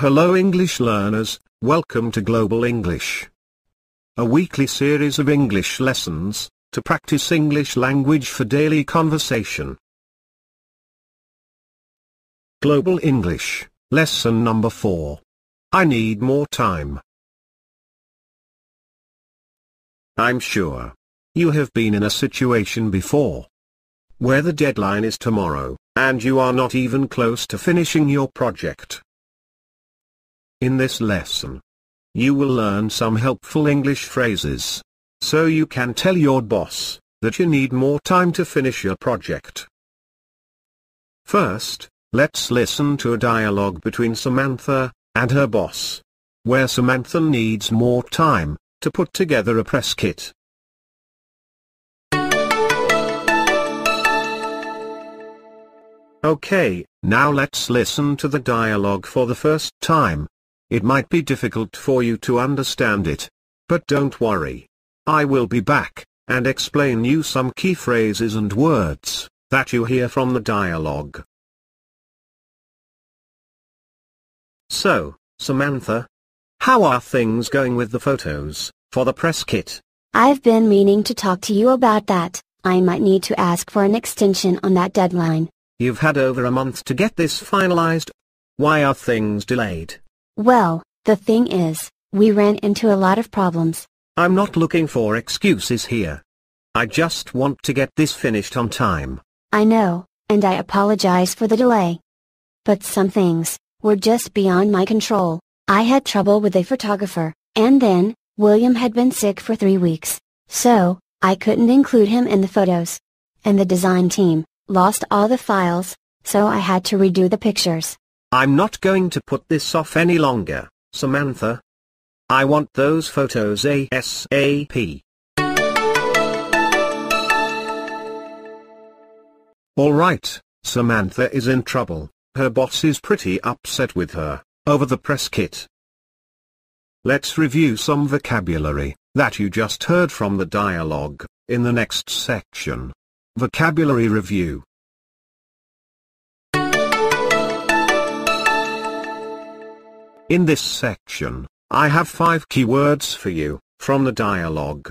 Hello English learners, welcome to Global English, a weekly series of English lessons to practice English language for daily conversation. Global English, lesson number 4. I need more time. I'm sure you have been in a situation before where the deadline is tomorrow, and you are not even close to finishing your project. In this lesson, you will learn some helpful English phrases, so you can tell your boss that you need more time to finish your project. First, let's listen to a dialogue between Samantha and her boss, where Samantha needs more time to put together a press kit. Okay, now let's listen to the dialogue for the first time. It might be difficult for you to understand it, but don't worry. I will be back and explain you some key phrases and words that you hear from the dialogue. So, Samantha, how are things going with the photos for the press kit? I've been meaning to talk to you about that. I might need to ask for an extension on that deadline. You've had over a month to get this finalized. Why are things delayed? Well, the thing is, we ran into a lot of problems. I'm not looking for excuses here. I just want to get this finished on time. I know, and I apologize for the delay. But some things were just beyond my control. I had trouble with a photographer, and then, William had been sick for 3 weeks, so I couldn't include him in the photos. And the design team lost all the files, so I had to redo the pictures. I'm not going to put this off any longer, Samantha. I want those photos ASAP. Alright, Samantha is in trouble. Her boss is pretty upset with her over the press kit. Let's review some vocabulary that you just heard from the dialogue in the next section. Vocabulary review. In this section, I have 5 keywords for you from the dialogue.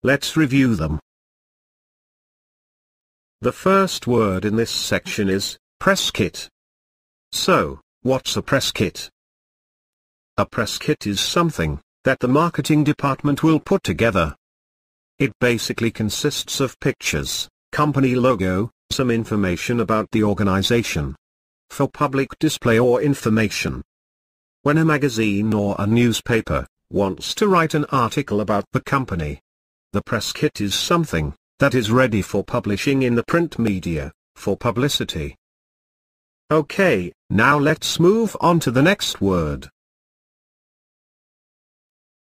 Let's review them. The first word in this section is press kit. So, what's a press kit? A press kit is something that the marketing department will put together. It basically consists of pictures, company logo, some information about the organization, for public display or information. When a magazine or a newspaper wants to write an article about the company, the press kit is something that is ready for publishing in the print media, for publicity. Okay, now let's move on to the next word.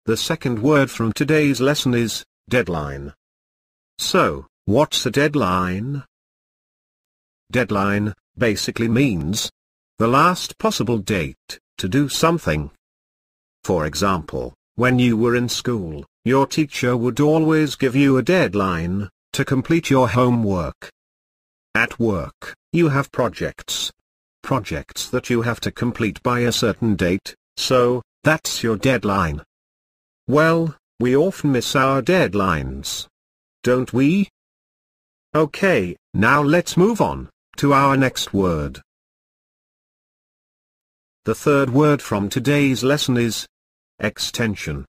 The second word from today's lesson is deadline. So, what's a deadline? Deadline basically means the last possible date to do something. For example, when you were in school, your teacher would always give you a deadline to complete your homework. At work, you have projects that you have to complete by a certain date, so that's your deadline. Well, we often miss our deadlines, don't we? Okay, now let's move on to our next word. The third word from today's lesson is extension.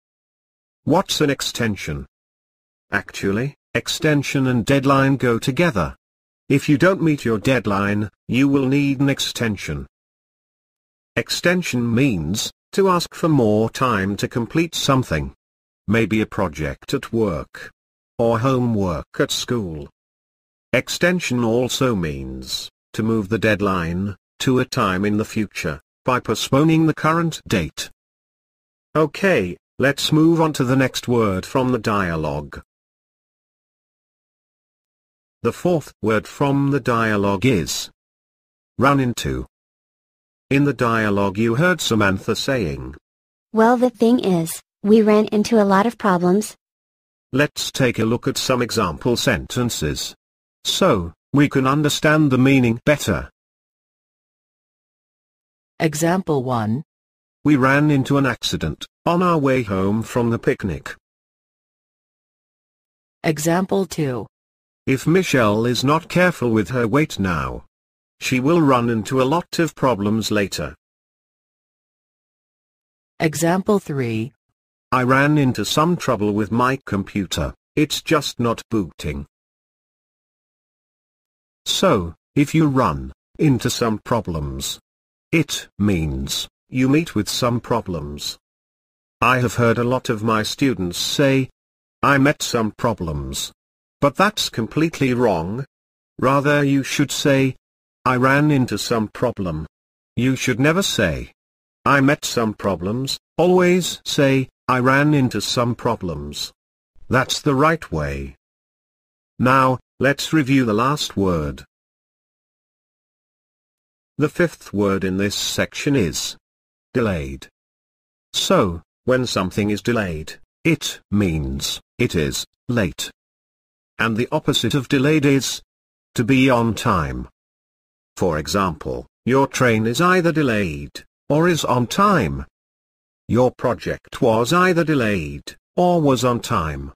What's an extension? Actually, extension and deadline go together. If you don't meet your deadline, you will need an extension. Extension means to ask for more time to complete something. Maybe a project at work, or homework at school. Extension also means to move the deadline to a time in the future by postponing the current date. Okay, let's move on to the next word from the dialogue. The fourth word from the dialogue is run into. In the dialogue you heard Samantha saying, Well, the thing is, we ran into a lot of problems. Let's take a look at some example sentences, so we can understand the meaning better. Example 1. We ran into an accident on our way home from the picnic. Example 2. If Michelle is not careful with her weight now, she will run into a lot of problems later. Example 3. I ran into some trouble with my computer, it's just not booting. So, if you run into some problems, it means you meet with some problems. I have heard a lot of my students say, I met some problems. But that's completely wrong. Rather you should say, I ran into some problem. You should never say, I met some problems, always say, I ran into some problems. That's the right way. Now, let's review the last word. The fifth word in this section is delayed. So, when something is delayed, it means it is late. And the opposite of delayed is to be on time. For example, your train is either delayed or is on time. Your project was either delayed or was on time.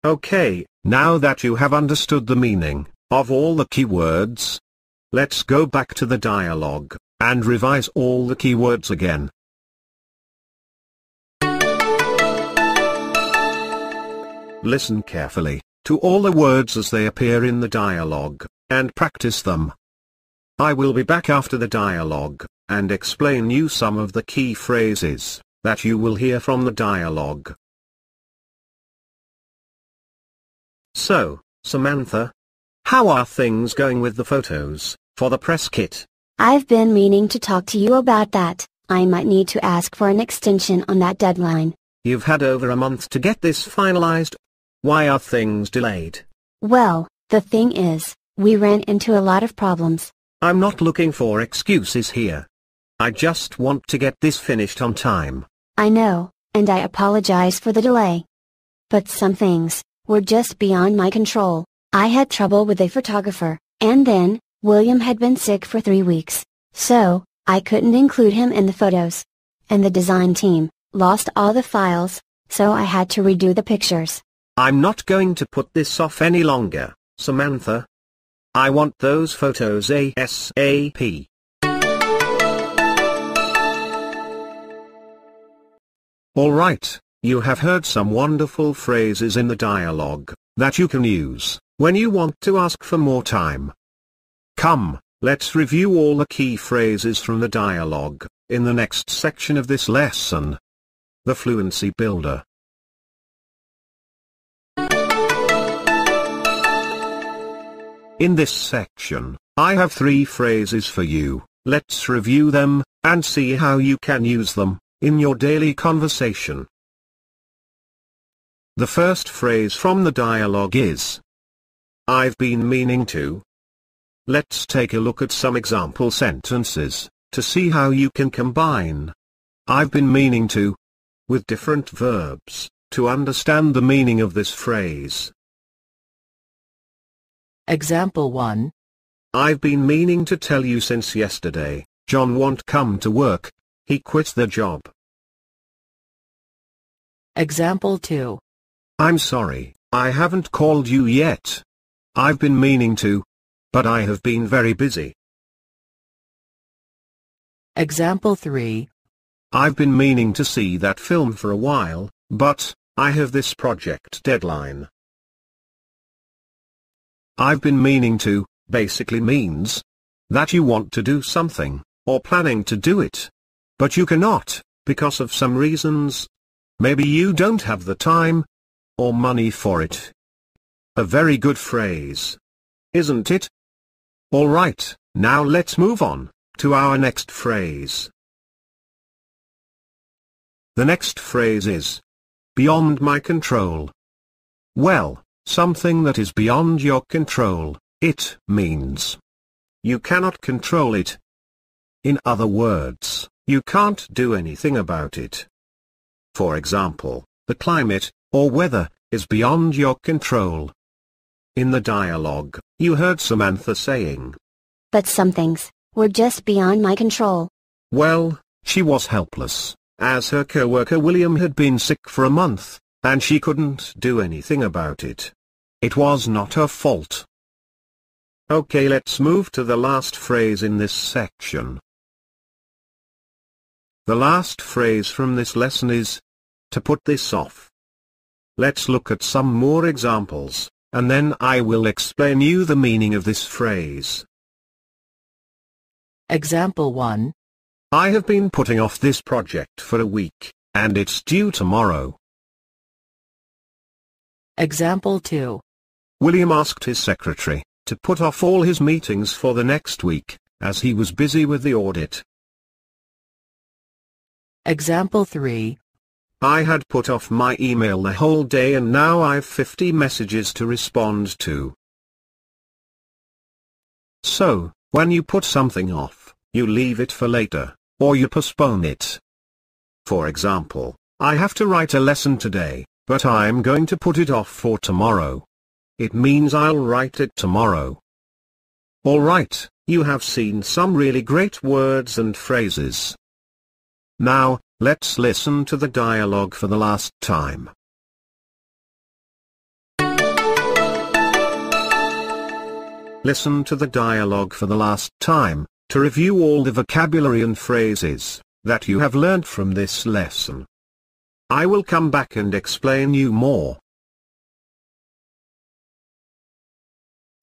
Okay, now that you have understood the meaning of all the key words, let's go back to the dialogue and revise all the key words again. Listen carefully to all the words as they appear in the dialogue, and practice them. I will be back after the dialogue, and explain you some of the key phrases that you will hear from the dialogue. So, Samantha, how are things going with the photos for the press kit? I've been meaning to talk to you about that. I might need to ask for an extension on that deadline. You've had over a month to get this finalized. Why are things delayed? Well, the thing is, we ran into a lot of problems. I'm not looking for excuses here. I just want to get this finished on time. I know, and I apologize for the delay. But some things were just beyond my control. I had trouble with a photographer, and then, William had been sick for 3 weeks. So, I couldn't include him in the photos. And the design team lost all the files, so I had to redo the pictures. I'm not going to put this off any longer, Samantha. I want those photos ASAP. Alright, you have heard some wonderful phrases in the dialogue that you can use when you want to ask for more time. Come, let's review all the key phrases from the dialogue in the next section of this lesson. The Fluency Builder. In this section, I have 3 phrases for you. Let's review them, and see how you can use them in your daily conversation. The first phrase from the dialogue is, I've been meaning to. Let's take a look at some example sentences, to see how you can combine I've been meaning to with different verbs, to understand the meaning of this phrase. Example 1. I've been meaning to tell you since yesterday, John won't come to work, he quit the job. Example 2. I'm sorry, I haven't called you yet. I've been meaning to, but I have been very busy. Example 3. I've been meaning to see that film for a while, but I have this project deadline. I've been meaning to basically means that you want to do something, or planning to do it, but you cannot, because of some reasons. Maybe you don't have the time or money for it. A very good phrase, isn't it? Alright, now let's move on to our next phrase. The next phrase is beyond my control. Well, something that is beyond your control, it means you cannot control it. In other words, you can't do anything about it. For example, the climate, or weather, is beyond your control. In the dialogue, you heard Samantha saying, But some things were just beyond my control. Well, She was helpless, as her co-worker William had been sick for a month, and she couldn't do anything about it. It was not her fault. Okay, let's move to the last phrase in this section. The last phrase from this lesson is, to put this off. Let's look at some more examples, and then I will explain you the meaning of this phrase. Example 1. I have been putting off this project for a week, and it's due tomorrow. Example 2. William asked his secretary to put off all his meetings for the next week, as he was busy with the audit. Example 3. I had put off my email the whole day and now I've 50 messages to respond to. So, when you put something off, you leave it for later, or you postpone it. For example, I have to write a lesson today, but I'm going to put it off for tomorrow. It means I'll write it tomorrow. Alright, you have seen some really great words and phrases. Now, let's listen to the dialogue for the last time. Listen to the dialogue for the last time, to review all the vocabulary and phrases that you have learned from this lesson. I will come back and explain you more.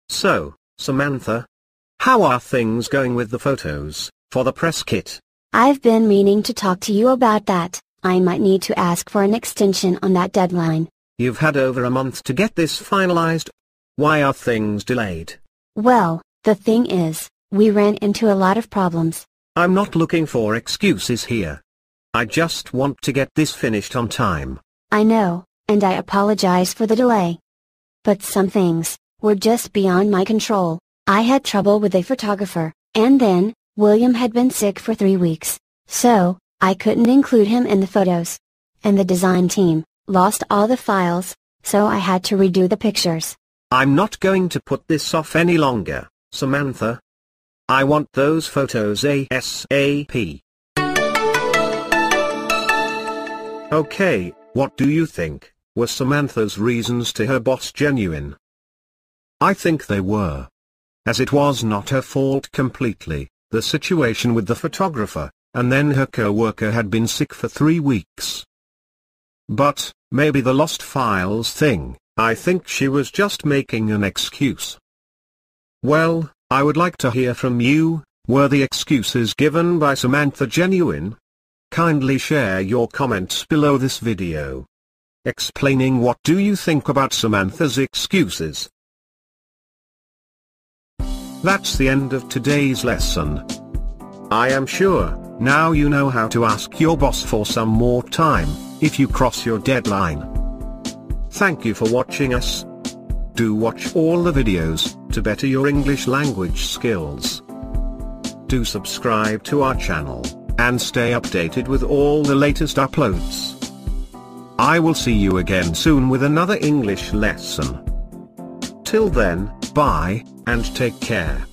So, Samantha, how are things going with the photos for the press kit? I've been meaning to talk to you about that. I might need to ask for an extension on that deadline. You've had over a month to get this finalized. Why are things delayed? Well, the thing is, we ran into a lot of problems. I'm not looking for excuses here. I just want to get this finished on time. I know, and I apologize for the delay. But some things were just beyond my control. I had trouble with a photographer, and then, William had been sick for 3 weeks, so, I couldn't include him in the photos. And the design team lost all the files, so I had to redo the pictures. I'm not going to put this off any longer, Samantha. I want those photos ASAP. Okay, what do you think? Were Samantha's reasons to her boss genuine? I think they were. As it was not her fault completely, the situation with the photographer, and then her co-worker had been sick for 3 weeks. But, maybe the lost files thing, I think she was just making an excuse. Well, I would like to hear from you. Were the excuses given by Samantha genuine? Kindly share your comments below this video, explaining what do you think about Samantha's excuses. That's the end of today's lesson. I am sure, now you know how to ask your boss for some more time, if you cross your deadline. Thank you for watching us. Do watch all the videos, to better your English language skills. Do subscribe to our channel, and stay updated with all the latest uploads. I will see you again soon with another English lesson. Till then, bye, and take care.